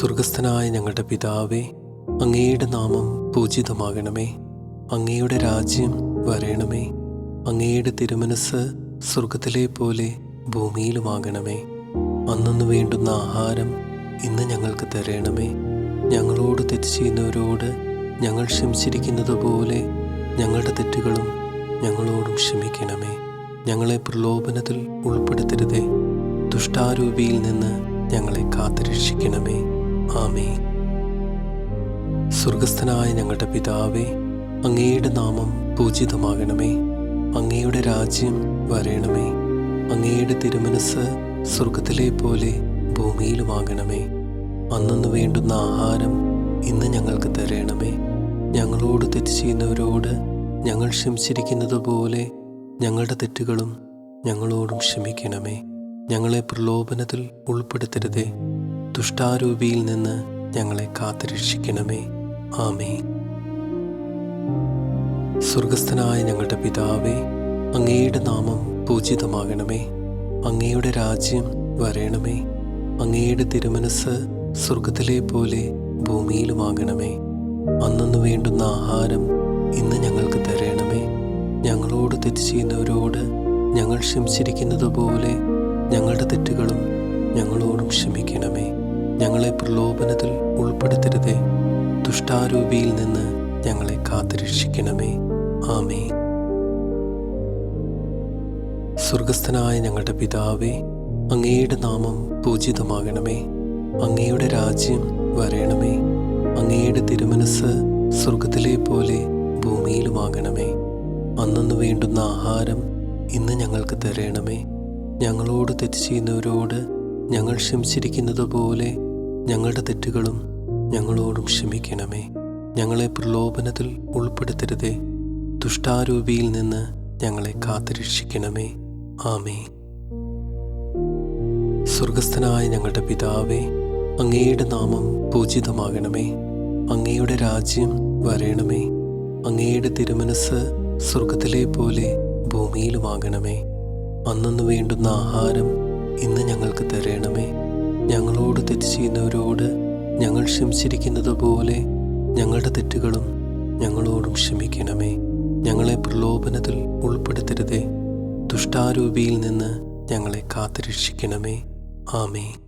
സ്വർഗസ്ഥനായ ഞങ്ങളുടെ പിതാവേ, അങ്ങയുടെ നാമം പൂജിതമാകണമേ. അങ്ങയുടെ രാജ്യം വരേണമേ. അങ്ങയുടെ തിരുമനസ് സ്വർഗത്തിലെ പോലെ ഭൂമിയിലുമാകണമേ. അന്നന്ന് വേണ്ടുന്ന ആഹാരം ഇന്ന് ഞങ്ങൾക്ക് തരണമേ. ഞങ്ങളോട് തെറ്റ് ചെയ്യുന്നവരോട് ഞങ്ങൾ ക്ഷമിച്ചിരിക്കുന്നത് പോലെ ഞങ്ങളുടെ തെറ്റുകളും ഞങ്ങളോടും ക്ഷമിക്കണമേ. ഞങ്ങളെ പ്രലോഭനത്തിൽ ഉൾപ്പെടുത്തരുതേ. ദുഷ്ടാരൂപിയിൽ നിന്ന് ഞങ്ങളെ കാത്തുരക്ഷിക്കണമേ. ആമേൻ. സ്വർഗസ്ഥനായ ഞങ്ങളുടെ പിതാവേ, അങ്ങയുടെ നാമം പൂജിതമാകണമേ. അങ്ങയുടെ രാജ്യം വരേണമേ. അങ്ങയുടെ തിരുമനസ് സ്വർഗത്തിലെ പോലെ ഭൂമിയിലുമാകണമേ. അന്നന്ന് വേണ്ടുന്ന ആഹാരം ഇന്ന് ഞങ്ങൾക്ക് തരണമേ. ഞങ്ങളോട് തെറ്റ് ചെയ്യുന്നവരോട് ഞങ്ങൾ ക്ഷമിച്ചിരിക്കുന്നത് പോലെ ഞങ്ങളുടെ തെറ്റുകളും ഞങ്ങളോടും ക്ഷമിക്കണമേ. ഞങ്ങളെ പ്രലോഭനത്തിൽ ഉൾപ്പെടുത്തരുതേ. ദുഷ്ടാരൂപിയിൽ നിന്ന് ഞങ്ങളെ കാത്തുരക്ഷിക്കണമേ. ആമേൻ. സ്വർഗസ്ഥനായ ഞങ്ങളുടെ പിതാവേ, അങ്ങയുടെ നാമം പൂജിതമാകണമേ. അങ്ങയുടെ രാജ്യം വരേണമേ. അങ്ങയുടെ തിരുമനസ് സ്വർഗത്തിലെ പോലെ ഭൂമിയിലുമാകണമേ. അന്നന്ന് വേണ്ടുന്ന ആഹാരം ഇന്ന് ഞങ്ങൾക്ക് തരണമേ. ഞങ്ങളോട് തെറ്റ് ചെയ്യുന്നവരോട് ഞങ്ങൾ ക്ഷമിച്ചിരിക്കുന്നത് പോലെ ഞങ്ങളുടെ തെറ്റുകളും ഞങ്ങളോടും ക്ഷമിക്കണമേ. ഞങ്ങളെ പ്രലോഭനത്തിൽ ഉൾപ്പെടുത്തരുതേ. ദുഷ്ടാരൂപിയിൽ നിന്ന് ഞങ്ങളെ കാത്തുരക്ഷിക്കണമേ. ആമേൻ. സ്വർഗസ്ഥനായ ഞങ്ങളുടെ പിതാവേ, അങ്ങയുടെ നാമം പൂജിതമാകണമേ. അങ്ങയുടെ രാജ്യം വരേണമേ. അങ്ങയുടെ തിരുമനസ് സ്വർഗത്തിലെ പോലെ ഭൂമിയിലുമാകണമേ. അന്നന്ന് വേണ്ടുന്ന ആഹാരം ഇന്ന് ഞങ്ങൾക്ക് തരണമേ. ഞങ്ങളോട് തെറ്റ് ചെയ്യുന്നവരോട് ഞങ്ങൾ ക്ഷമിച്ചിരിക്കുന്നത് പോലെ ഞങ്ങളുടെ തെറ്റുകളും ഞങ്ങളോടും ക്ഷമിക്കണമേ. ഞങ്ങളെ പ്രലോഭനത്തിൽ ഉൾപ്പെടുത്തരുതേ. ദുഷ്ടാരൂപിയിൽ നിന്ന് ഞങ്ങളെ കാത്തുരക്ഷിക്കണമേ. ആമേൻ. സ്വർഗസ്ഥനായ ഞങ്ങളുടെ പിതാവേ, അങ്ങയുടെ നാമം പൂജിതമാകണമേ. അങ്ങയുടെ രാജ്യം വരേണമേ. അങ്ങയുടെ തിരുമനസ് സ്വർഗത്തിലെ പോലെ ഭൂമിയിലുമാകണമേ. അന്നന്ന് വേണ്ടുന്ന ആഹാരം ഇന്ന് ഞങ്ങൾക്ക് തരണമേ. ഞങ്ങളോട് തെറ്റ് ചെയ്യുന്നവരോട് ഞങ്ങൾ ക്ഷമിച്ചിരിക്കുന്നത് പോലെ ഞങ്ങളുടെ തെറ്റുകളും ഞങ്ങളോടും ക്ഷമിക്കണമേ. ഞങ്ങളെ പ്രലോഭനത്തിൽ ഉൾപ്പെടുത്തരുതേ. ദുഷ്ടാരൂപിയിൽ നിന്ന് ഞങ്ങളെ കാത്തുരക്ഷിക്കണമേ. ആമേൻ.